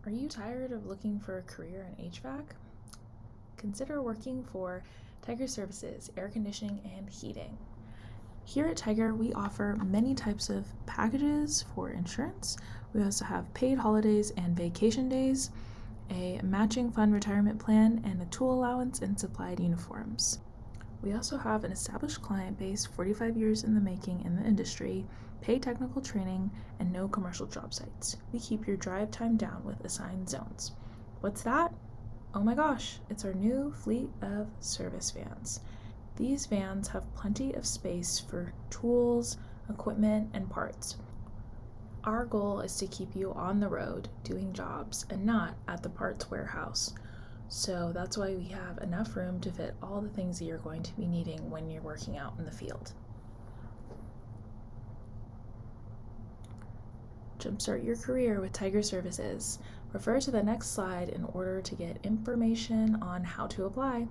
Are you tired of looking for a career in HVAC? Consider working for Tiger Services Air Conditioning and Heating. Here at Tiger, we offer many types of packages for insurance. We also have paid holidays and vacation days, a matching fund retirement plan, and a tool allowance and supplied uniforms. We also have an established client base, 45 years in the making in the industry, paid technical training, and no commercial job sites. We keep your drive time down with assigned zones. What's that? Oh my gosh, it's our new fleet of service vans. These vans have plenty of space for tools, equipment, and parts. Our goal is to keep you on the road doing jobs and not at the parts warehouse. So that's why we have enough room to fit all the things that you're going to be needing when you're working out in the field. Jumpstart your career with Tiger Services. Refer to the next slide in order to get information on how to apply.